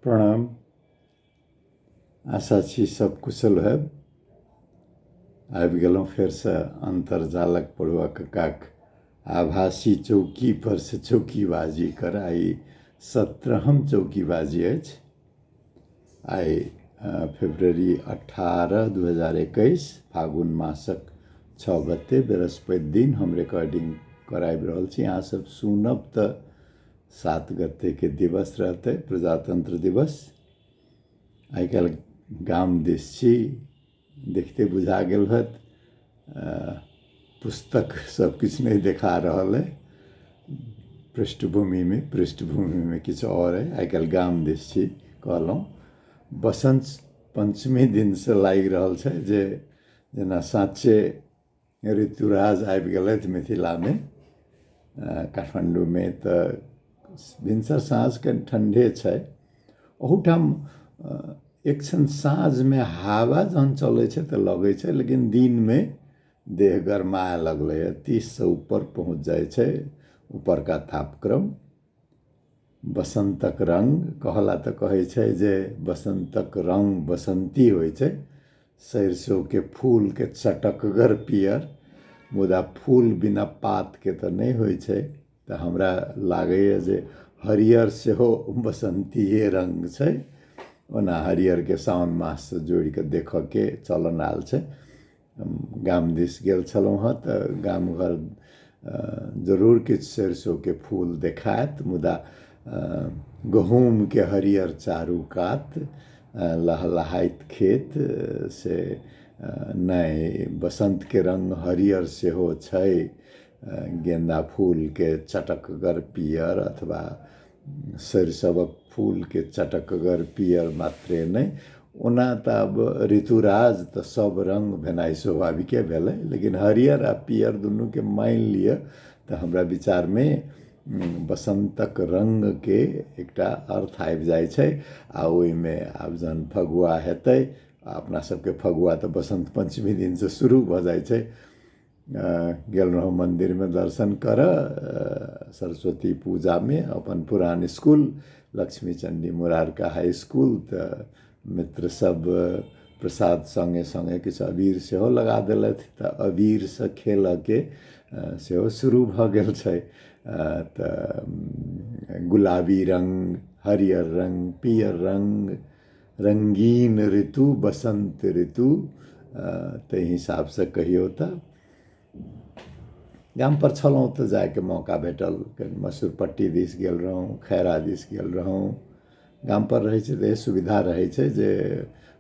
प्रणाम। आशा छी सब कुशल है। आबि गेलहुँ फेरसँ अंतरजालक पढ़ुआ कक्काक आभासी चौकी पर से चौकीबाजी कर। आई 17हम चौकीबाजी अछि। आई फरवरी 18, 2021 फागुन मासक 6 गते बृहस्पति दिन हम रिकॉर्डिंग कराबि रहल छी। अहाँ सब सुनब तऽ 7 गते के दिवस रहते, प्रजातंत्र दिवस। आइ काल्हि गाम दिस छी, देखते बुझा गेल होत। पुस्तक सब किछु नहीं देखा रहल है पृष्ठभूमि में किछु और है। आइ काल्हि गाम दिस छी। कहलहुँ बसंत पंचमी दिन से लागि रहल छै जे जेना साँचे ऋतुराज आबि गेलथि मिथिलामे। काठमांडूमे तऽ भिनसर साँझ के ठंडे छै। ओहूठाम एक क्षण साँझमे हवा जहन चलै छै तऽ लगै छै, लेकिन दिनमे देह गरमाए लगलै है। 30 से ऊपर पहुँच जाइ छै ऊपरका तापक्रम। बसंतक रंग कहला तऽ कहै छै जे बसंतक रंग बसंती होइ छै। सरिसों के फूल के चटकगर पियर, मुदा फूल बिना पात के तऽ नहीं होइ छै। तऽ हमरा लागैए जे हरियर सेहो बसंतीये रंग छै। ओना हरियर के सावन मास से जोड़ि के देखऽ के चलन आयल छै। गाम दिस गेल छलहुँ हँ तऽ गाम घर जरूर किछु सरिसों के फूल देखायत, मुदा गहूम के हरियर चारू कात लहलहाइत खेत से नहीं। बसंत के रंग हरियर सेहो छै। गेंदा फूल के चटकगर पियर अथवा सरिसवक फूल के चटकगर पियर मात्रे नहीं। ओना तऽ अब ऋतुराज तऽ सब रंग भेनाइ स्वाभाविके भेलै, लेकिन हरियर आ पियर दुनू के मानि लिअ तऽ हमरा विचार में बसंतक रंग के एकटा अर्थ आबि जाइ छै। आ ओहिमे आब जहन फगुआ हेतै, अपना सबके फगुआ तऽ बसंत पंचमी दिन से शुरू भऽ जाइ छै। गेल रहौं मंदिर में दर्शन कर सरस्वती पूजा में अपन पुरान school Lakshmi Chandi Murarka high school. तऽ मित्र सब प्रसाद संगे संगे किछु अबीर सेहो लगा देलथि, तऽ अबीर से खेलऽ के सेहो शुरू भऽ गेल छै। तऽ गुलाबी रंग, हरियर रंग, पियर रंग, रंगीन ऋतु बसंत ऋतु। ताहि हिसाब से कहियो तऽ गाम पर छलहुँ तऽ जायके मौका भेटल। मसूरपट्टी दिस गेल रहौं, खैरा दिस गेल रहौं। गाम पर रहै छै तऽ सुविधा रहै छै जे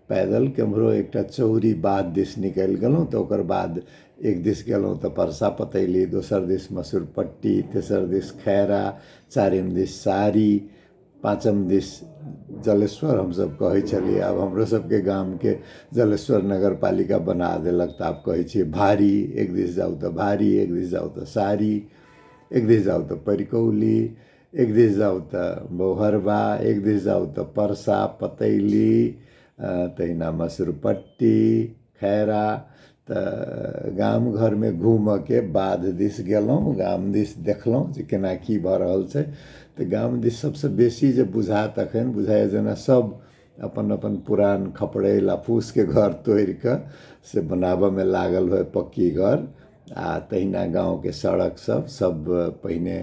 पैदल केम्हरो एकटा चौरी बाध दिस निकलि गेलहुँ तऽ ओकर बाद एक दिस गेलहुँ तऽ परसा पतैली, दोसर दिस मसूरपट्टी, तेसर दिस खैरा, चारिम दिस सारी, पाँचम दिस जलेश्वर हमसब कहै छलियै। आब हमरो सबके गाम के जलेश्वर नगर पालिका बना देलक तऽ आब कहै छियै भारी। एक दिस जाउ तऽ भारी, एक दिस जाउ तऽ सारी, एक दिस जाउ तऽ परिकौली, एक दिस जाउ तऽ बौहरबा, एक दिस जाउ तऽ परसा पतैली, तहिना मसूरपट्टी, खैरा। तऽ गाम घर में घूमऽ के बाध दिस गेलहुँ, गाम दिस देखलहुँ जे केना की भऽ रहल छै। तऽ गाम दिस सबसे बेसी जे बुझायत अखन बुझाइए जेना सब अपन अपन पुरान खपड़ैल आ फूस के घर तोड़ि कऽ से बनाबऽ में लागल होय पक्की घर। आ तहिना गाँव के सड़क सब पहिने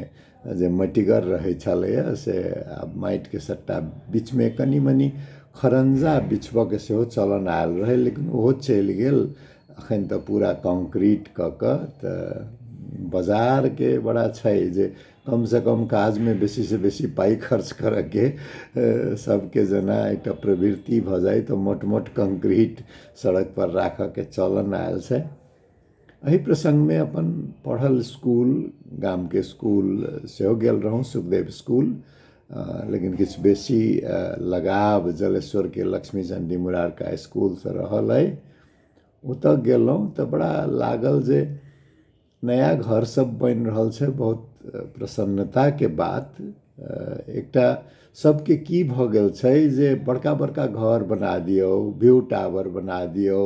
जे मटिगर रहै छलैए से आब माटि के सट्टा बीच में कनी मनी खरंजा बिछबऽ के सेहो चलन आयल रहै, लेकिन ओहो चलि गेल। अखन तऽ पूरा कंक्रीट कऽ कऽ तऽ बाजार के बड़ा छै जे कम से कम काज में बेसी से बेसी पाई खर्च करऽ के सबके जेना एकटा प्रवृत्ति भऽ जाय तऽ मोट मोट कंक्रीट सड़क पर राखऽ के चलन आयल छै। एहि प्रसंग में अपन पढ़ल स्कूल, गाम के स्कूल सेहो गेल रहौं, सुखदेव स्कूल। लेकिन किछु बेसी लगाव जलेश्वर के लक्ष्मी चंडी मुरारका स्कूल से रहल है। ओतऽ गेलहुँ तऽ बड़ा लागल जे नया घर सब बनि रहल छै। बहुत प्रसन्नता के बात। एकटा सबके की भऽ गेल छै जे बड़का बड़का घर बना दियौ, व्यू टावर बना दियौ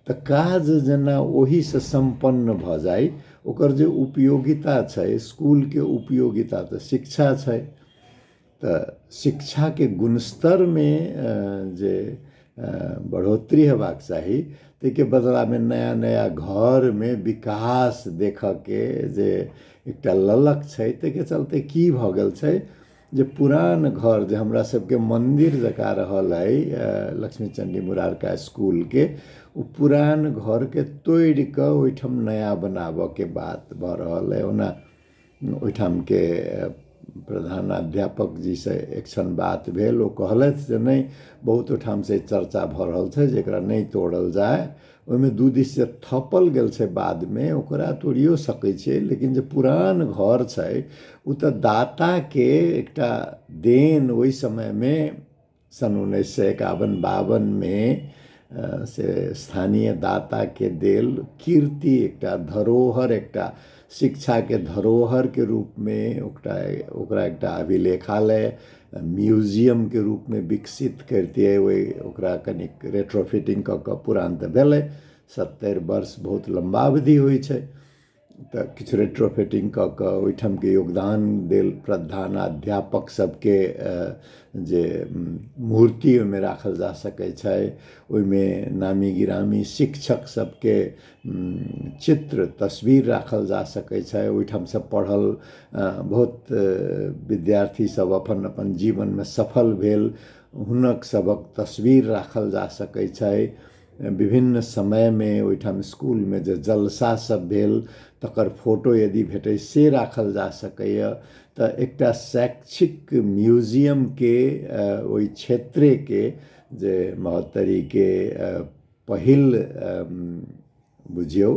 तऽ काज जेना ओही से संपन्न भऽ जाय। ओकर जे उपयोगिता छै, स्कूल के उपयोगिता तऽ शिक्षा छै। तऽ शिक्षा के गुणस्तर में जे बढ़ोतरी हेबाक चाही, ताहिके बदलामे नया नया घर में विकास देखऽ के जे एकटा ललक छै, ताहिके चलते की भऽ गेल छै जे पुरान घर जे हमरा सबके मंदिर जकाँ रहल है लक्ष्मीचंडी मुरारका स्कूल के, ओ पुरान घर के तोड़ कऽ ओहिठाम नया बनाबऽ के बात भऽ रहल है। ओना ओहिठाम के प्रधानाध्यापक जी से एकसन बात भेल, ओ कहलथि जे नहीं बहुत ठाम से चर्चा भऽ रहल छै जे एकरा नहीं तोड़ल जाय, ओहिमे दू दिस से थपल गेल छै, बाद में ओकरा तोड़ियो सकै छै, लेकिन जे पुरान घर छै ओ तऽ दाता के एकटा देन ओहि समय में सन 1951-52 में से स्थानीय दाता के देल कीर्ति, एकटा धरोहर, एकटा शिक्षा के धरोहर के रूप में ओकरा एकटा अभिलेखालय म्यूजियम के रूप में विकसित करतियै। ओकरा कनिक रेट्रोफिटिंग कऽ कऽ, पुरान तऽ भेलै 70 वर्ष बहुत लंबा अवधि होइ छै, तऽ किछु रेट्रोफिटिंग कऽ कऽ ओहिठाम के योगदान देल प्रधानाध्यापक सबके जे मूर्ति ओहिमे राखल जा सकै छै, ओहिमे नामी गिरामी शिक्षक सबके चित्र तस्वीर राखल जा सकै छै, ओहिठाम से पढ़ल बहुत विद्यार्थी सब अपन अपन जीवन में सफल भेल हुनक सबक तस्वीर राखल जा सकै छै। विभिन्न समय में ओहिठाम स्कूल में जे जलसा सब भेल तकर फोटो यदि भेटै से राखल जा सकैए। तऽ एकटा शैक्षिक म्यूजियम के ओहि क्षेत्रे के जे महोत्तरी के पहिल बुझियौ,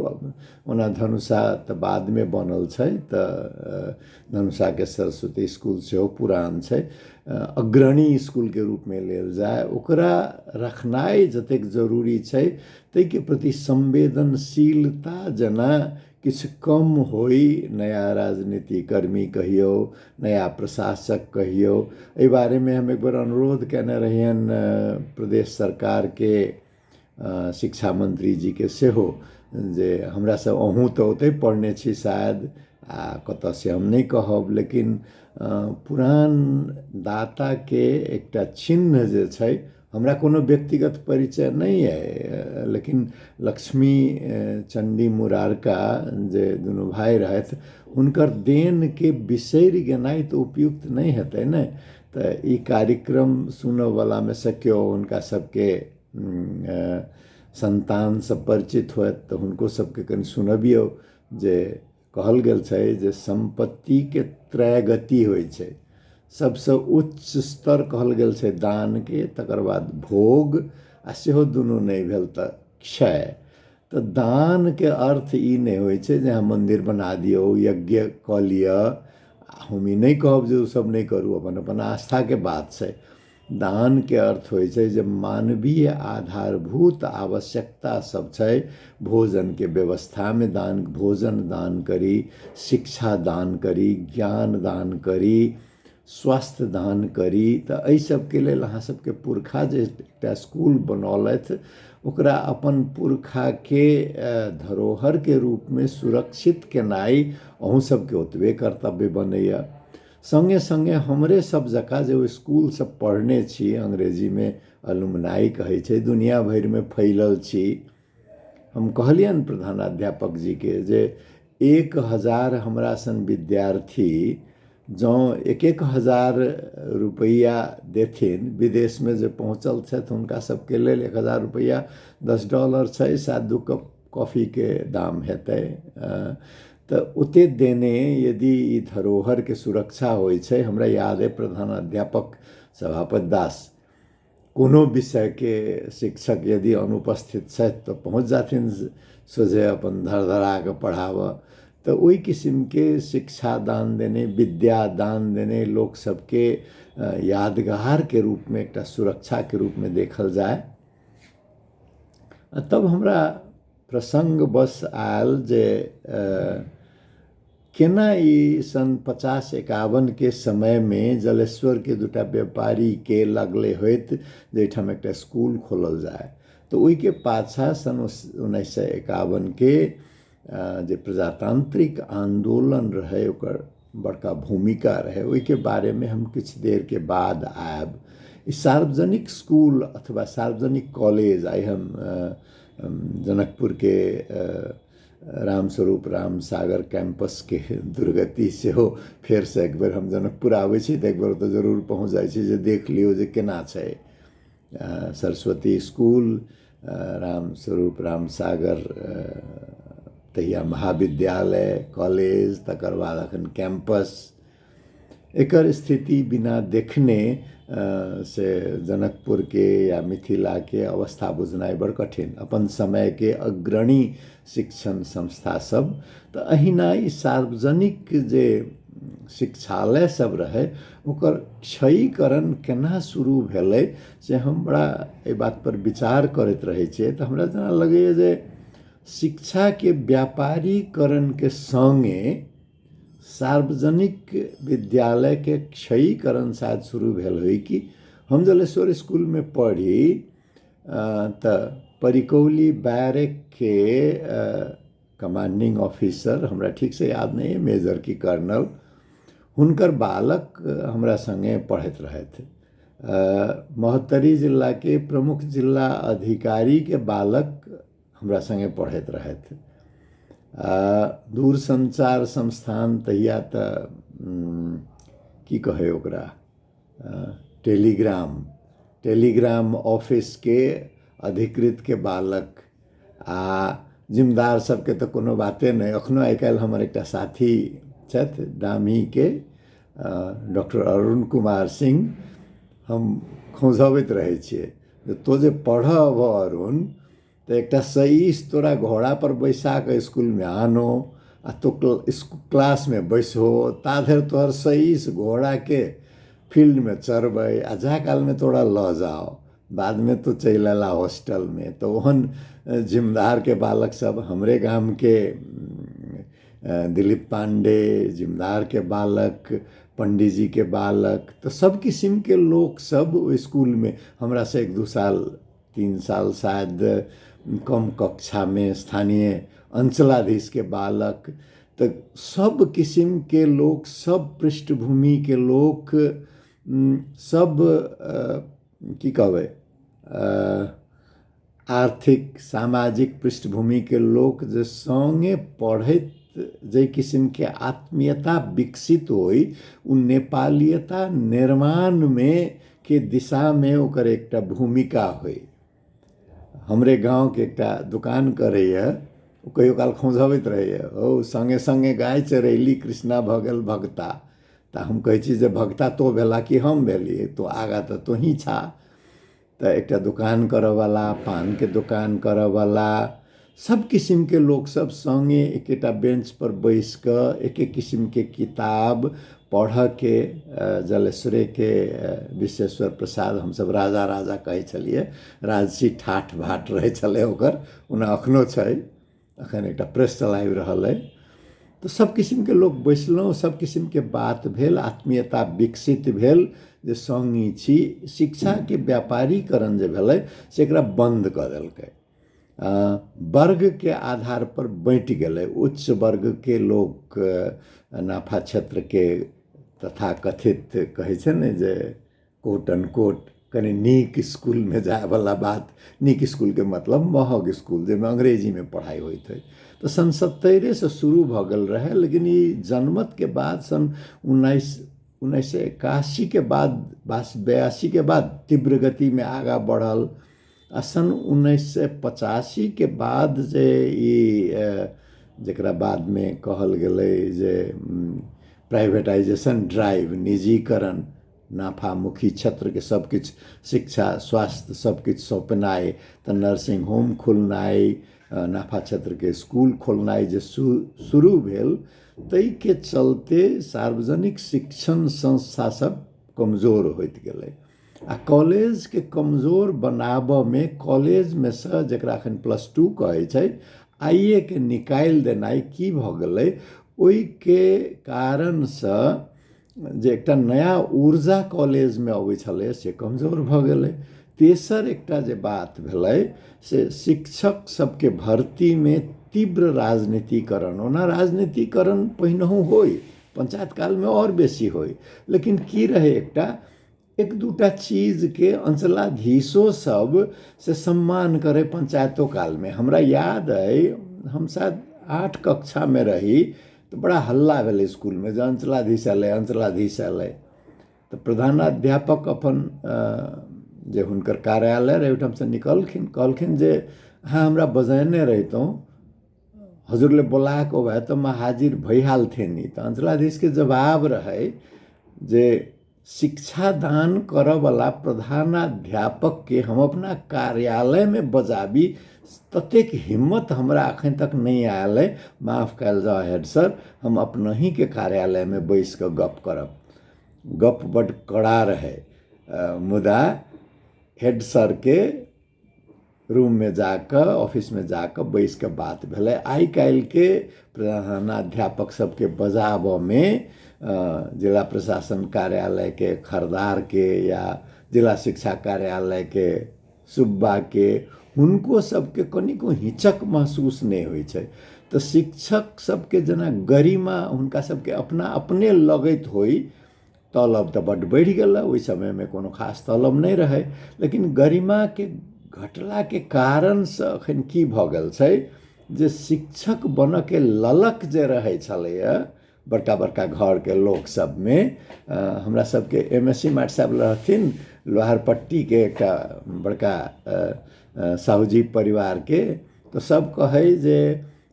ओना धनुषा तऽ बाद में बनल छै, तऽ धनुषा के सरस्वती स्कूल सेहो पुरान छै, अग्रणी स्कूल के रूप में लेल जाय, ओकरा रखनाइ जतेक जरूरी छै, ताहि के प्रति संवेदनशीलता जेना किछु कम होई। नया राजनीति कर्मी कहियो, नया प्रशासक कहियो, एहि बारे में हम एक बार अनुरोध केने रहियन प्रदेश सरकार के शिक्षा मंत्री जी के सेहो, जे हमरा सब अहूँ तऽ ओतै पढ़ने छी शायद, आ कतऽ से हम नहीं कहब, लेकिन पुरान दाता के एकटा चिन्ह जे छै, हमरा कोनो व्यक्तिगत परिचय नहीं है, लेकिन लक्ष्मी चंडी मुरारका जे दुनू भाई रहथि, हुनकर देन के बिसरि गेनाइ तऽ उपयुक्त नहीं हेतै ने। तऽ ई कार्यक्रम सुनऽ वाला में से केओ हुनका सबके संतान सब परिचित होत तऽ हुनको सबके कनि सुनबियौ, जे कहल गेल छै जे संपत्ति के त्रैगति होइ छै, सबसे उच्च स्तर कहल गेल छै दान के, तकर बाद भोग, आ सेहो दुनू नहीं भेल तऽ क्षय। तऽ दान के अर्थ ई नहीं होइ छै जे अहाँ मंदिर बना दियौ, यज्ञ कऽ लिअ, हम ई नहीं कहब जे ओ सब नहीं करू, अपन अपन आस्था के बात छै। दान के अर्थ होइ छै जे मानवीय आधारभूत आवश्यकता सब छै, भोजन के व्यवस्था में दान, भोजन दान करी, शिक्षा दान करी, ज्ञान दान करी, स्वास्थ्य दान करी। तऽ एहि सबके लेल अहाँ सबके पुरखा जे एकटा स्कूल बनौलथि, ओकरा अपन पुरखा के धरोहर के रूप में सुरक्षित केनाइ अहूँ सबके ओतबे कर्तव्य बनैया। संगे संगे हमरे सब जकाँ जे ओ स्कूल सब पढ़ने छी, अंग्रेजी में अलुमनाई कहै छै, दुनिया भर में फैलल छी। हम कहलियन प्रधानाध्यापक जी के जे 1000 हमरा सन विद्यार्थी जँ 1,000 रुपैया देथिन, विदेश में जे पहुँचल छथि हुनका सबके लेल 1000 रुपैया $10 छै, शायद 2 कप कॉफ़ी के दाम हेतै। तऽ ओते देने यदि ई धरोहर के सुरक्षा होइ छै, हमरा याद है प्रधानाध्यापक सभापति दास कोनो विषय के शिक्षक यदि अनुपस्थित छथि तऽ पहुँच जाथिन सोझे अपन धड़धड़ा के पढ़ाबऽ। तऽ ओहि किस्म के शिक्षा दान देने, विद्या दान देने लोक सबके यादगार के रूप में, एकटा सुरक्षा के रूप में देखल जाए। तब हमरा प्रसंग बस आयल जे केना ई सन 50-51 के समय में जलेश्वर के दूटा व्यापारी के लगले होइत जे एहिठाम एकटा स्कूल खोलल जाए। तो ओहि के पाछा सन 1951 के जे प्रजातांत्रिक आंदोलन रहे, ओकर बड़का भूमिका रहे, ओहि के बारे में हम कुछ देर के बाद आयब। ई सार्वजनिक स्कूल अथवा सार्वजनिक कॉलेज आई हम जनकपुर के रामस्वरूप राम सागर कैंपस के दुर्गति से हो फिर से एक बेर हम जनकपुर आबै छी तऽ एक बेर तो जरूर पहुँच जाइ छी जे देख लियो जे केना छै। सरस्वती स्कूल, रामस्वरूप राम सागर तहिया महाविद्यालय, कॉलेज, तकर बाद अखन कैंपस, एकर स्थिति बिना देखने से जनकपुर के या मिथिला के अवस्था बुझनाइ बड़ कठिन। अपन समय के अग्रणी शिक्षण संस्था सब तऽ अहिना ई सार्वजनिक जे शिक्षालय सब रहे ओकर क्षयीकरण केना शुरू भेलै से हम बड़ा एहि बात पर विचार करैत रहै छियै तऽ हमरा जेना लगैए जे शिक्षा के व्यापारीकरण के संगे सार्वजनिक विद्यालय के क्षयीकरण शायद शुरू भेल होइ कि हम जलेश्वर स्कूल में पढ़ी तो परिकौली बैरक के कमांडिंग ऑफिसर, हमरा ठीक से याद नहीं है, मेजर की कर्नल, हुनकर बालक हमरा संगे पढ़ैत रहथि। महोत्तरी जिला के प्रमुख जिला अधिकारी के बालक हमरा संगे पढ़ैत रहथि। दूरसंचार संस्थान तहिया तऽ की कहे ओकरा, टेलीग्राम ऑफिस के अधिकृत के बालक आ जिम्मेदार सबके तो कोनो बाते नहीं। अखनो आइ काल्हि हमर एकटा साथी छथि डामी के डॉक्टर अरुण कुमार सिंह, हम खोजबैत रहै छियै जे तो जे पढ़ब अरुण तो एकटा सईस तोरा घोड़ा पर बैसा के स्कूल में आनो आ तो क्लास में बैसो ता धरि तोहर सईस घोड़ा के फील्ड में चरबै आ जा काल में तोरा ल जाओ, बाद में तो चल अला हॉस्टल में। तो ओहन जिम्मेदार के बालक सब हमरे गांव के दिलीप पांडे जिम्मेदार के बालक, पंडित जी के बालक, तो सब किस्म के लोग सब ओइ स्कूल में हमरा से 1-2 साल 3 साल शायद कम कक्षा में स्थानीय अंचलाधीश के बालक, तो सब किस्म के लोग, सब पृष्ठभूमि के लोग, सब की कहबै आर्थिक सामाजिक पृष्ठभूमि के लोग जे संगे पढ़ैत जे किस्म के आत्मीयता विकसित होई उ नेपालीयता निर्माण में के दिशा में ओकर एकटा भूमिका होई। हमरे गांव के एकटा दुकान करैया, कहियो काल खोजबैत रहैया, ओ संगे संगे गाय चरैली कृष्णा भऽ गेल भगता, तऽ हम कहै छी जे भगता तो भेला कि हम भेलिए, तो आगा तऽ तोही छा। तो एकटा दुकान करऽ वाला, पान के दुकान करऽ वाला, सब किस्म के लोग सब संगे एकेटा बेंच पर बैस कऽ एक एक किस्म के किताब पढ़ के, जलेश्वरे के विश्वेश्वर प्रसाद हम सब राजा राजा कहै छलिए, राजसी ठाठ भाट रहे छले ओकर, ओना अखनो छै, अखन एकटा प्रेस चलाबि रहल है। तो सब किस्म के लोग बैसलहुँ, सब किस्म के बात भेल, आत्मीयता विकसित भेल जे संगी छी। शिक्षा के व्यापारीकरण जे भेलै से एकरा बंद कऽ देलकै, वर्ग के आधार पर बाँटि गेलै। उच्च वर्ग के लोग नाफा क्षेत्र के तथा कथित कहै छै ने जे कोट एंड कोट कनि नीक स्कूल में जाए वाला बात, नीक स्कूल के मतलब महग स्कूल जेमे अंग्रेजी में पढ़ाई होइत है, तो सन 70 से शुरू भऽ गेल रहे, लेकिन ई जनमत के बाद सन 1981 के बाद 82 के बाद तीव्र गति में आगा बढ़ल। आ सन 1985 के बाद जे ई जकरा बाद में कहल गेलै जे प्राइवेटाइजेशन ड्राइव, निजीकरण, नाफामुखी क्षेत्र के सब किछु शिक्षा स्वास्थ्य सब किछु सौंपनाइ, तऽ नर्सिंग होम खोलनाइ, नाफा क्षेत्र के स्कूल खोलनाइ जे शुरू भेल, ताहि के चलते सार्वजनिक शिक्षण संस्था सब कमजोर होइत गेलै। आ कॉलेज के कमजोर बनाबऽ में कॉलेज में से जकरा अखन +2 कहै छै, आइए के निकालि देनाइ की भऽ गेलै, ओहि के कारण से जे एकटा नया ऊर्जा कॉलेज में अबै छलै से कमजोर भऽ गेलै। तेसर एकटा जे बात भेलै से शिक्षक सबके भर्ती में तीव्र राजनीतिकरण, ओना राजनीतिकरण पहिनहु होय, पंचायत काल में और बेसी होई। लेकिन की रहे एकटा एक दूटा चीज के अंचलाधीशो सब से सम्मान करे पंचायतो काल में। हमरा याद है हम शायद 8 कक्षा में रही तो बड़ा हल्ला भेल स्कूल में जे अंचलाधीश अयलै तो प्रधानाध्यापक अपन जे हुनकर कार्यालय रहे ओहिठाम से निकलखिन, कहलखिन जे हाँ हमरा बजैने रहितौं, हजुरले बोलाएको भए त म हाजिर भइहाल्थेँ नि। त अंचलाधीश के जवाब रहे जे शिक्षा दान करवला प्रधानाध्यापक के हम अपना कार्यालय में बजाबी ततेक हिम्मत हमरा अखन तक नहीं आयल है। माफ कयल जाओ हेड सर, हम अपनही के कार्यालय में बैस के गप करब। गप बड़ कड़ा रहे, मुदा हेड सर के रूम में जाकर ऑफिस में जाकर बैस के बात भेलै। आई काल्हि के प्रधानाध्यापक सबके बजाब में जिला प्रशासन कार्यालय के खरदार के या जिला शिक्षा कार्यालय के सुब्बा के हुनको सबके कनिको हिचक महसूस नहीं होइ छै। तो शिक्षक सबके जेना गरिमा हुनका सबके अपना अपने लगैत होई। तलब तो बड़ बढ़ि गेल, ओहि समय में कोनो खास तलब नहीं रहे, लेकिन गरिमा के घटला के कारण से अखन की भ गेल छै जे शिक्षक बन के ललक जे रहे छलैया बड़का बड़का घर के लोक सब में। हमरा सबके MSc माट साहब रहथिन लोहारपट्टी के एकटा बड़का साहूजी परिवार के, तो सब कहे जे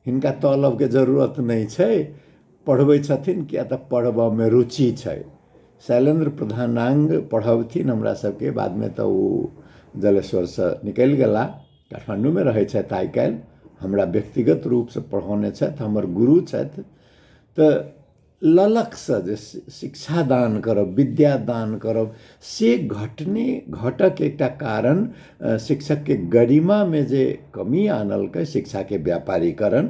हिनका तलब के जरूरत नहीं छै, पढ़बै छथिन किया त पढ़ब में रुचि छै। शैलेंद्र प्रधानांग पढ़बथिन हमरा सबके, बाद में तो वो जलेश्वर से निकल गेला, काठमांडू में रहे छथि आई काल्हि। हमरा व्यक्तिगत रूप से पढ़ौने छथि, हमर गुरु छथि। तो ललक से जे शिक्षा दान करब, विद्या दान करब, से घटक एकटा कारण शिक्षक के गरिमा में जे कमी आनलकै, शिक्षा के व्यापारीकरण।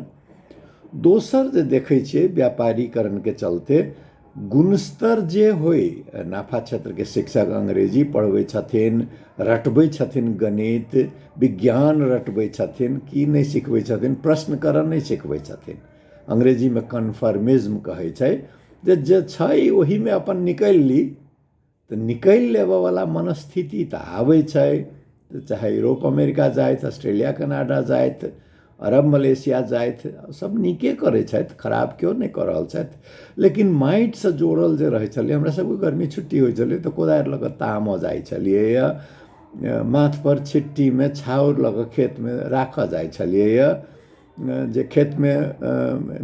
दोसर जे देखै छियै व्यापारीकरण के चलते गुणस्तर जे होय, नाफा क्षेत्र के शिक्षक अंग्रेजी पढ़बै छथिन, रटबै छथिन गणित विज्ञान रटबै छथिन, की नहीं सिखबै छथिन, प्रश्न करऽ नहीं सिखबै छथिन। अंग्रेजी में कन्फर्मिज्म कहै छै जे छै ओही में अपन निकलि ली, तो निकलि लेबऽ वाला मनस्थिति तो आबै छै। तो चाहे यूरोप अमेरिका जाइत, ऑस्ट्रेलिया कनाडा जाइत, अरब मलेशिया जाइत, सब नीके करै छथि, खराब क्यों नहीं कऽ रहल छथि। लेकिन माटि से जोड़ल जे रहै छलै, हमरा सबके गर्मी छुट्टी होइ छलै तो कोदारि लऽ कऽ तामऽ जाइ छलियै, माथ पर छिट्टी में छाउर लऽ कऽ खेत में राखऽ जाइ छलियै, जे खेत में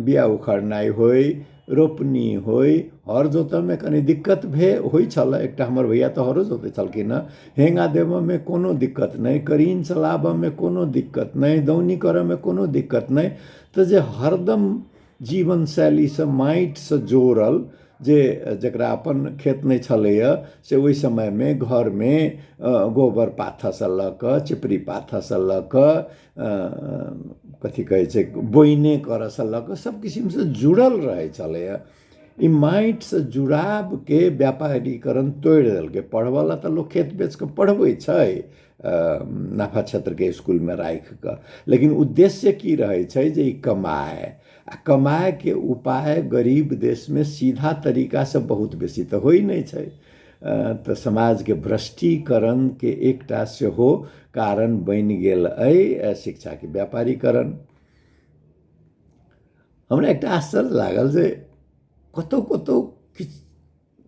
बिया उखड़नाइ होय, रोपनी होय, हर जोतऽ में कनी दिक्कत होइ छल। एकटा हमर भैया तो हरो जोतै छलखिन हँ। हेंगा देबऽ में कोनो दिक्कत नहीं, करीन चलाबऽ में कोनो दिक्कत नहीं, दौनी करऽ में कोनो दिक्कत नहीं। तो जे हरदम जीवन शैली से माटि से जोड़ल, जे जकरा अपन खेत नहीं छलैया से ओहि समय में घर में गोबर पाथऽ से लऽ कऽ, चिपरी पाथऽ से लऽ कऽ, कथी कहै छै बोइने करऽ से लऽ कऽ सब किसिम से जुड़ल रहै छलैया। ई माटि से जुड़ाव के व्यापारीकरण तोड़ि देलकै। पढ़वला तो लोग खेत बेच के पढ़बै छै नाफा क्षेत्र के स्कूल में राखि कऽ, लेकिन उद्देश्य की रहे छै जे ई कमाए। आ कमाए के उपाय गरीब देश में सीधा तरीका से बहुत बेसी तो होइ नहीं छै। तो समाज के भ्रष्टीकरण के एकटा सेहो कारण बनि गेल अइ शिक्षा के व्यापारीकरण। हमरा एकटा आश्चर्य लागल जे कतौ कतौ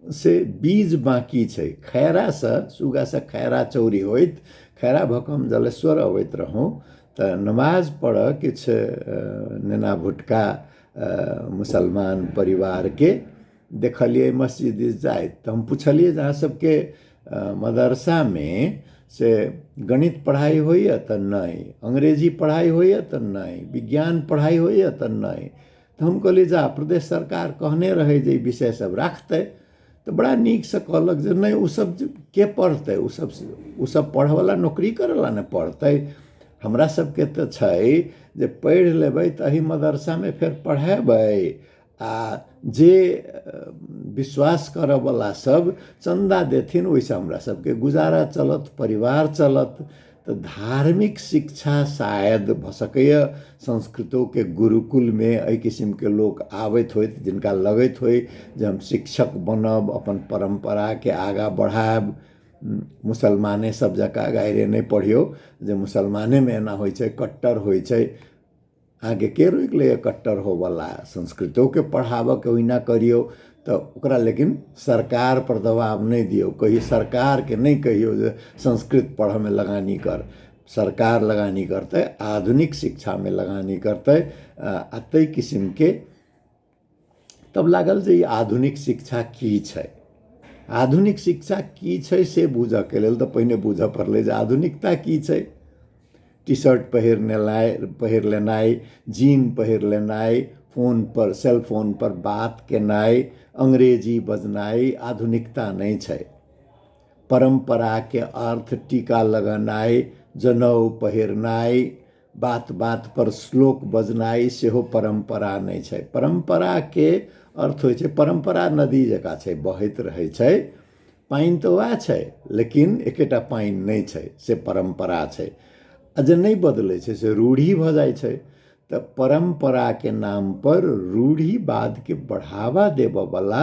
से बीज बाकी छै। खैरा से सुगा से खैरा चौरी होइत, खैरा भऽ कऽ हम जलेश्वर अबैत रहौं तऽ नमाज पढ़ऽ किछ नेना भुटका मुसलमान परिवार के देखलिए मस्जिद जाइत। तो हम पूछलिए अहाँ सबके मदरसा में से गणित पढ़ाई होइए तो नहीं, अंग्रेजी पढ़ाई होइए तो नहीं, विज्ञान पढ़ाई होइए तो नहीं। तो हम कहलिए जा प्रदेश सरकार कहने रहे जे विषय सब राखतै। तो बड़ा नीक से कहलक जे नहीं उ सब के पढ़तै, उ सब पढ़े वाला नौकरी करे वाला ने पढ़तै। हमरा सबके तो छै जे पढ़ि लेबै तऽ एही मदरसा में फेर पढ़ेबै, आ जे विश्वास करऽ वाला सब चंदा देथिन, ओहिसँ हमरा सबके गुजारा चलत, परिवार चलत। तो धार्मिक शिक्षा शायद भ सकैए संस्कृतों के गुरुकुल में एहि किस्म के लोग आबैत होइत जिनका लगैत होय जे हम शिक्षक बनब, अपन परंपरा के आगा बढ़ायब। मुसलमाने सब जकाँ गायरे नहीं पढ़ियो जे मुसलमाने में एना होइ छै, कट्टर होइ छै। आगे के रोक ले कट्टर होवला, संस्कृतों के पढ़ाव के ओहिना करियो तो ओकरा लेकिन सरकार पर दबाव नहीं दियो। कहियो सरकार के नहीं कहियो जे संस्कृत पढ़ में लगानी कर। सरकार लगानी करते, आधुनिक शिक्षा में लगानी करते। तै किस्म के तब लागल जे आधुनिक शिक्षा की छै। आधुनिक शिक्षा की छै से बुझ के लेल तो पहिने बुझ पड़ले जे आधुनिकता की छै। टी शर्ट पहिर लेनाइ, जीन पहिर लेनाइ, फोन पर सेल फोन पर बात केनाइ, अंग्रेजी बजनाइ आधुनिकता नहीं छै। परंपरा के अर्थ टीका लगनाइ, जनौ पहिरनाइ, बात बात पर श्लोक बजनाइ सेहो परंपरा नहीं छै। परंपरा के अर्थ होइ छै, परंपरा नदी जकाँ छै, बहैत रहै छै। पाइन तो वह छै लेकिन एकेटा पाइन नहीं छै, से परंपरा छै। जे नहीं बदले छै से रूढ़ी भ जाय छै। तो परंपरा के नाम पर रूढ़ीवाद के बढ़ावा देव वाला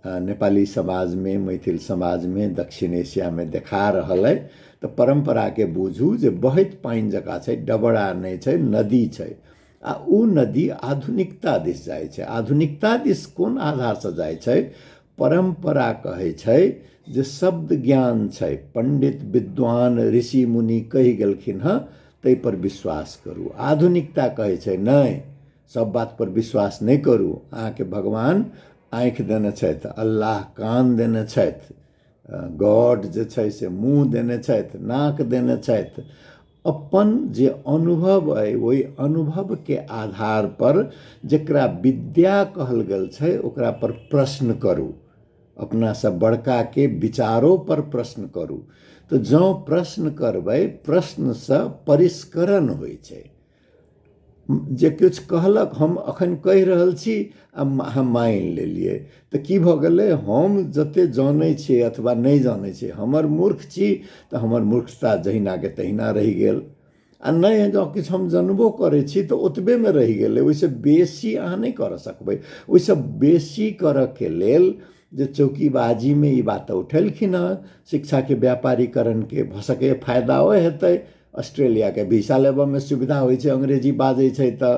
नेपाली समाज में, मैथिल समाज में, दक्षिण एशिया में देखा रहल है। तो परंपरा के बुझू जे बहैत पाइन जकाँ छै, डबरा नहीं छै, नदी छै। आ उ नदी आधुनिकता दिस जाय छै। आधुनिकता दिस कोन आधार से जाय छै? परंपरा कहे छै जे शब्द ज्ञान छै, पंडित विद्वान ऋषि मुनि कहि गेलखिन हँ, तै पर विश्वास करू। आधुनिकता कहे छै नहीं, सब बात पर विश्वास नहीं करू। अहाँके भगवान आँखि देने छथि, अल्लाह कान देने छथि, गॉड जे छै से मुँह देने छथि, नाक देने छथि। अपन जे अनुभव है वही अनुभव के आधार पर जकरा विद्या कहल गेल छै ओकरा पर प्रश्न करू। अपना से बड़का के विचारों पर प्रश्न करू। तो जो प्रश्न करबै, प्रश्न से परिष्करण होइ छै। जे कुछ कहलक हम अखन कहि रहल छी आ हम मान लेलिए तो की भ गेलै? हम जते जानै छी अथवा नहीं जानै छी, हमर मूर्ख छी तो हमर मूर्खता जहिना के तहिना रहि गेल। आ नहीं जो किछु हम जानबो करै छी तो ओतबे में रहि गेलै, ओइसे बेसी अहाँ नहीं कर सकबै। ओइसे बेसी करऽ के लेल जे चौकीबाजी में ई बात उठेलखिन हँ, शिक्षा के व्यापारीकरण के भ सके फायदा हेतै। ऑस्ट्रेलिया के वीसा लेबऽ में सुविधा होइ छै, अंग्रेजी बाजै छै तो।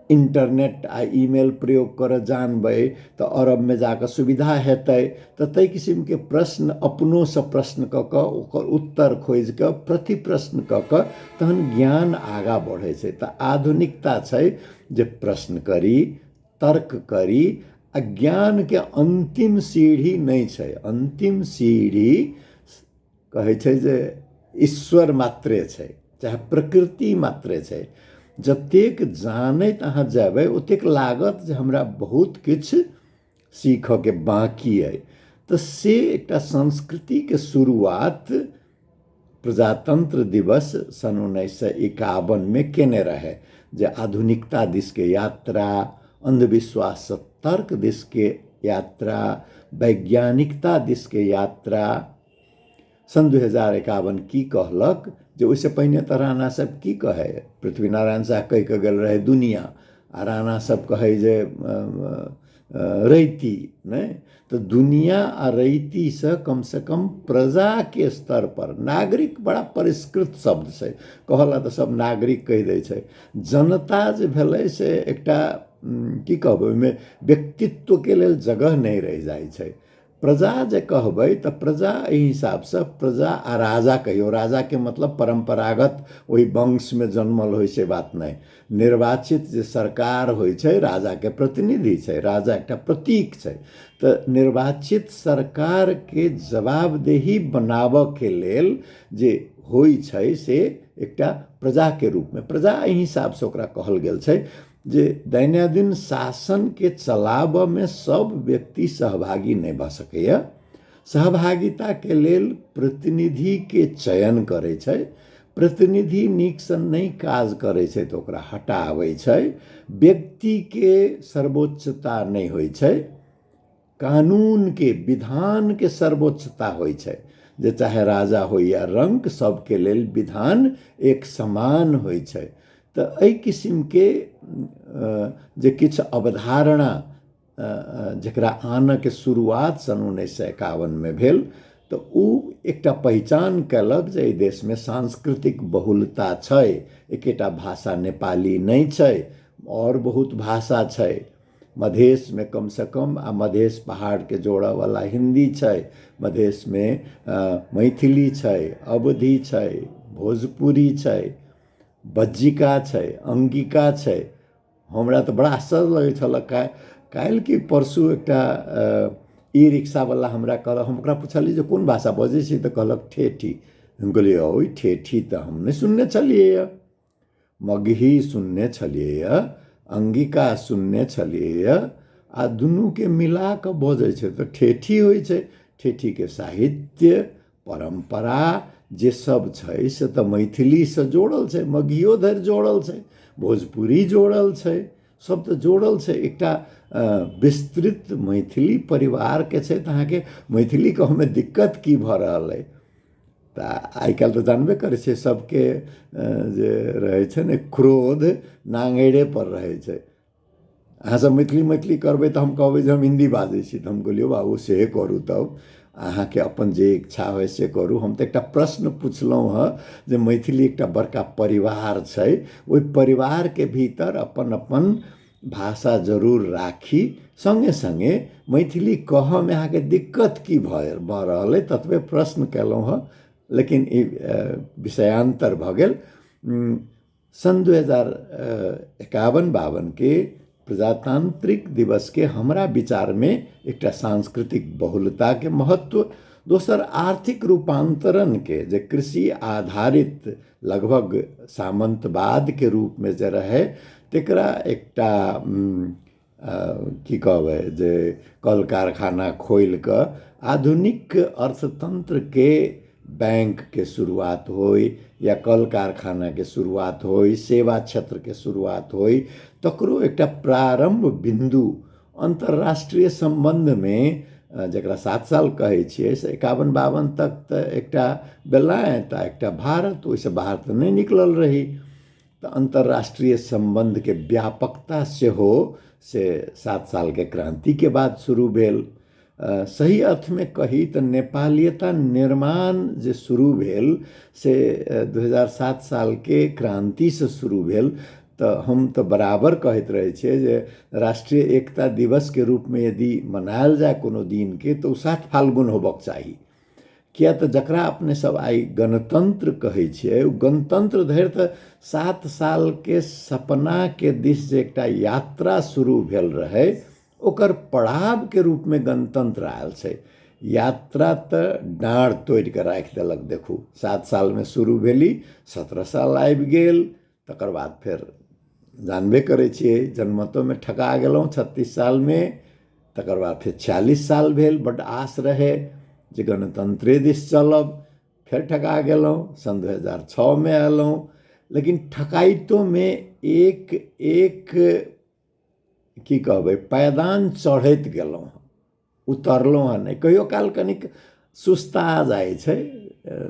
इंटरनेट आ ईमेल प्रयोग कर जानबै तो अरब में जाकर सुविधा हेतै। तो तै किस्म के प्रश्न अपनों से प्रश्न क के ओकर उत्तर खोज के प्रति प्रश्न क के तहन ज्ञान आगा बढ़ै छै। तो आधुनिकता छै जे प्रश्न करी, तर्क करी। ज्ञान के अंतिम सीढ़ी नहीं छै। अंतिम सीढ़ी कहे छै जे ईश्वर मात्रे छै, चाहे प्रकृति मात्रे छै। जतेक जानैत अहाँ जेबै ओतेक लागत जे हमरा बहुत किछु सीखऽ के बाकी है। तो से एकटा संस्कृति के शुरुआत प्रजातंत्र दिवस सन 1951 में केने रहे, जे आधुनिकता दिस के यात्रा, अंधविश्वास से तर्क दिस के यात्रा, वैज्ञानिकता दिस के यात्रा। सन 2051 की कहलक जे ओइसे पहिने तो राणा सब की कहे? पृथ्वीनारायण शाह कहि के गेल रहे दुनिया, आ राणा सब कहे जे रैती। नहीं तो दुनिया आ रैती से कम प्रजा के स्तर पर नागरिक बड़ा परिष्कृत शब्द छै, कहला तो सब नागरिक कहि दै छै। जनता जे भेलै से एकटा की कहबै, ओहिमे व्यक्तित्व के लेल जगह नहीं रह जाय छै। प्रजा जे कहबै तो प्रजा एहि हिसाब से प्रजा आ राजा कहियो। राजा के मतलब परंपरागत वही वंश में जन्मल होइ से बात नहीं। निर्वाचित जे सरकार होइ छै राजा के प्रतिनिधि छै, राजा एकटा प्रतीक छै। तो निर्वाचित सरकार के जवाबदेही बनाबऽ के लेल जे होइ छै से एकटा प्रजा के रूप में, प्रजा एहि हिसाब से ओकरा कहल गेल छै जे दैनंदिन शासन के चलाबऽ में सब व्यक्ति सहभागी नहीं भ सकैया। सहभागिता के लेल प्रतिनिधि के चयन करे छै। प्रतिनिधि नीक से नहीं काज करे छै तो ओकरा हटाबै छै। व्यक्ति के सर्वोच्चता नहीं होइ छै, कानून के, विधान के सर्वोच्चता होइ छै। जे चाहे राजा हो या रंक, सबके लेल विधान एक समान होइ छै। तऽ एहि किसिमके जे किछु अवधारणा जकरा आनऽके शुरुआत सन 1951 भेल, तऽ ओ एकटा पहचान कयलक जे एहि देशमे सांस्कृतिक बहुलता छै। एकेटा भाषा नेपाली नहीं छै, और बहुत भाषा छै। मधेश में कम से कम आ मधेश पहाड़ के जोड़े वाला हिंदी छै, मधेश में मैथिली छै, अवधी छै, भोजपुरी छै, बज्जिका छै, अंगिका छै। हमरा तऽ बड़ा आश्चर्य लगै छल काल्हि कि परसू एकटा ई रिक्शावला हमरा कहलक, हम ओकरा पुछलिए जे कोन भाषा बजै छी, तऽ कहलक ठेठी। हम कहलिए ओइ ठेठी तऽ हम नहीं सुनने छलिए, मगही सुनने छलिए, अंगिका सुनने छलिए, आ दुनू के मिला कऽ बजै छै तऽ ठेठी होइ छै। ठेठी के साहित्य परंपरा जे सब छै से तऽ मैथिली से जोड़ल छै, मगहियो धरि जोड़ल छै, भोजपुरी जोड़ल छै, सब तऽ जोड़ल छै। एकटा विस्तृत मैथिली परिवार के छै, तऽ अहाँके मैथिली कहऽमे दिक्कत की भऽ रहल अइ। तऽ आइ काल्हि तऽ जानबे करै छै सबके जे रहै छै ने क्रोध नांगरे पर रहै छै। अहाँ सब मैथिली करबै तऽ हम कहबै जे हम हिंदी बाजै छी, तऽ हम कहलियौ बाबू से करू, तब अहाँके अपन जे इच्छा होइ से करू। हम तऽ एकटा प्रश्न पुछलहुँ हँ जे मैथिली एकटा बड़का परिवार छै, ओहि परिवारके भीतर अपन अपन भाषा जरूर राखी, संगे संगे मैथिली कहऽमे अहाँके दिक्कत की भऽ रहल अइ, ततबे प्रश्न केलहुँ हँ। लेकिन ई विषयांतर भऽ गेल। सन 2051-52 के प्रजातांत्रिक दिवस के हमरा विचार में एकटा सांस्कृतिक बहुलता के महत्व, दोसर आर्थिक रूपांतरण के जे कृषि आधारित लगभग सामंतवाद के रूप में जे रहे, तेकरा एकटा की कहबै जे कल कारखाना खोल कऽ आधुनिक अर्थतंत्र के बैंक के शुरुआत होई, या कल कारखाना के शुरुआत होई, सेवा क्षेत्र के शुरुआत होई, तकरो एकटा प्रारंभ बिंदु अंतर्राष्ट्रीय संबंध में जकरा 7 साल कहै छियै से 51-52 तक तऽ एकटा बेलायत आ एकटा भारत, ओहिसँ बाहर तऽ नहीं निकलल रही। तऽ अंतर्राष्ट्रीय संबंध के व्यापकता सेहो से 7 साल के क्रांति के बाद शुरू भेल। सही अर्थ में कही तऽ नेपालियता निर्माण जे शुरू भेल से 2007 साल के क्रांति से शुरू भेल। तऽ हम तऽ बराबर कहैत रहै छियै जे राष्ट्रीय एकता दिवस के रूप में यदि मनायल जाए कोनो दिन के, तऽ 7 फाल्गुन होबक चाही। किया तऽ जकरा अपने सब आई गणतंत्र कहै छियै, ओ गणतंत्र धरि तऽ 7 साल के सपना के दिस जे एकटा यात्रा शुरू भेल रहे, ओकर पड़ाव के रूप में गणतंत्र आयल छै। यात्रा तऽ डाँड़ तोड़ि कऽ राखि देलक। देखू 7 साल में शुरू भेली, 17 साल आबि गेल, तकर बाद फेर जानबे करै छियै जनमतो में ठका गेलहुँ 36 साल में, तकर बाद फिर 46 साल भेल। बड्ड आस रहे जे गणतंत्रे दिस चलब, फेर ठका गेलहुँ, सन 2006 में अयलहुँ। लेकिन ठकाइतो में एक एक की कहबै पैदान चढ़ैत गेलहुँ, उतरलहुँ हँ नहीं। कहियो काल कनिक सुस्ता जाइ छै,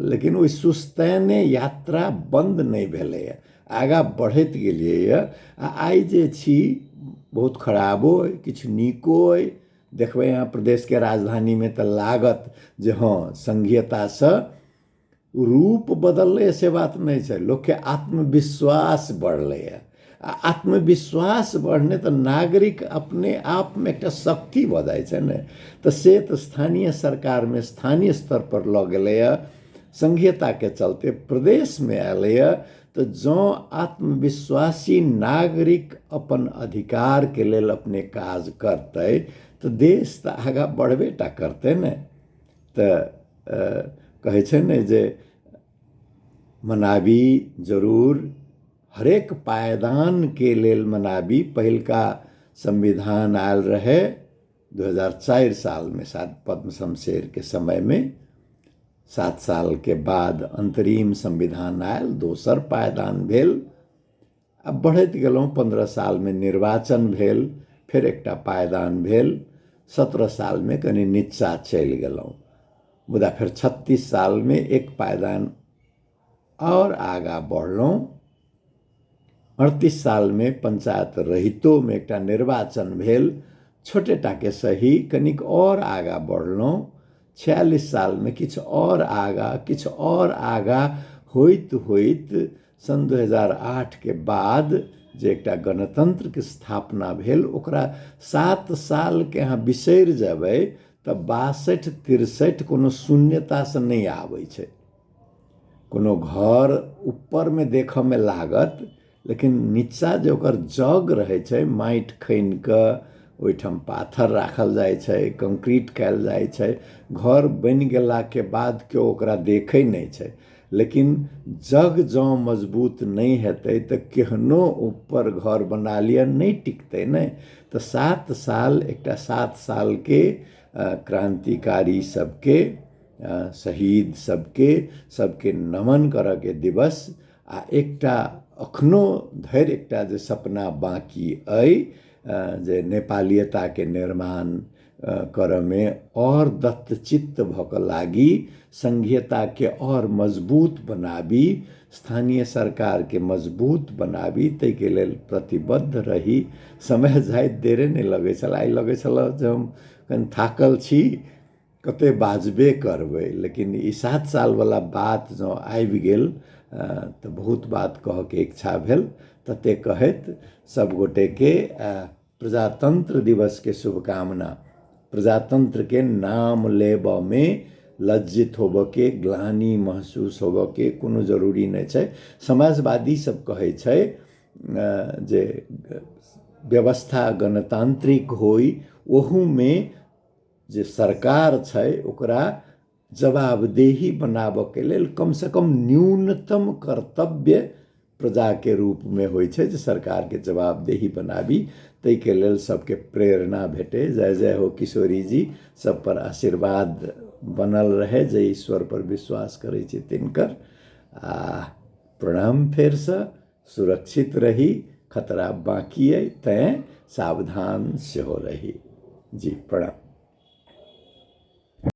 लेकिन ओहि सुस्तैने यात्रा बंद नहीं भेलैए, आगाँ बढ़ैत गेलियै। आ आइ जे छी बहुत खराबो अइ, किछु नीको अइ। देखबै अहाँ प्रदेश के राजधानी में तऽ लागत जे हाँ संघीयतासँ रूप बदललै, से बात नहीं छै। लोक के आत्मविश्वास बढ़लैए। आत्मविश्वास बढ़ने तऽ नागरिक अपने आप में एकटा शक्ति भऽ जाइ छै ने। तऽ से तऽ स्थानीय सरकार में स्थानीय स्तर पर लऽ गेलैए, संघीयता के चलते प्रदेश में आयलैए। तऽ जँ आत्मविश्वासी नागरिक अपन अधिकार के लेल अपने काज करतै, तऽ देश तऽ आगाँ बढ़बे टा करतै ने। तऽ कहै छै ने जे मनाबी जरूर, हरेक पायदान के लेल मनाबी। पहिलका संविधान आयल रहे 2004 साल में, शायद पद्म शमशेर के समय में। 7 साल के बाद अंतरिम संविधान आयल, दोसर पायदान भेल। अब बढ़ैत गेलहुँ, 15 साल में निर्वाचन भेल, फिर एकटा पायदान भेल, 17 साल में कनि नीचा चलि गेलहुँ। मुदा फिर 36 साल में एक पायदान और आगा बढ़लहुँ। 38 साल में पंचायत रहितो में एकटा निर्वाचन भेल, छोटे टाके सही, कनिक और आगा बढ़लहुँ। 46 साल में किछु और आगा होइत होइत सन 2008 के बाद जे एकटा गणतंत्र के स्थापना भेल, ओकरा 7 साल के अहाँ बिसरि जेबै तऽ 62-63 कोनो शून्यतासँ नहीं आबै छै। कोनो घर ऊपर में देखऽ में लागत, लेकिन नीचा जे ओकर जग रहे छै, माटि खनि कऽ ओहिठाम पाथर राखल जाइ छै, कंक्रीट कयल जाइ छै। घर बनि गेला के बाद केओ ओकरा देखै नहीं छै, लेकिन जग जँ मजबूत नहीं हेतै तऽ केहनो ऊपर घर बना लिअ, नहीं टिकतै ने। तऽ 7 साल, एकटा 7 साल के क्रांतिकारी सबके, शहीद सबके नमन करऽ के दिवस। आ एकटा अखनो धरि एकटा जे सपना बाकी अइ जे नेपालियता के निर्माण करऽ में और दत्तचित्त भऽ कऽ लागी, संघीयता के और मजबूत बनाबी, स्थानीय सरकार के मजबूत बनाबी, ताहि के लेल प्रतिबद्ध रही। समय जाइत देरे नहीं लगै छल। आइ लगै छल जे हम कनि थाकल छी, कते बाजबे करबै, लेकिन ई 7 साल वाला बात जँ आबि गेल तऽ बहुत बात कहऽ के इच्छा भेल। तते कहैत सब गोटे के प्रजातंत्र दिवस के शुभकामना। प्रजातंत्र के नाम लेबऽ में लज्जित होबऽ के, ग्लानि महसूस होबऽ के कोनो जरूरी नहीं छै। समाजवादी सब कहै छै जे व्यवस्था गणतांत्रिक होई, ओहू में जे सरकार छै ओकरा जवाबदेही बनाबऽ के लेल कम से कम न्यूनतम कर्तव्य प्रजा के रूप में होइ छै जे सरकार के जवाबदेही बनाबी। ताहि के लेल सबके प्रेरणा भेटे। जय जय हो किशोरी जी, सब पर आशीर्वाद बनल रहे, जे ईश्वर पर विश्वास करै छै तिनकर। प्रणाम। फेर से सुरक्षित रही, खतरा बाकी है, तैं सावधान सेहो रही। जी प्रणाम।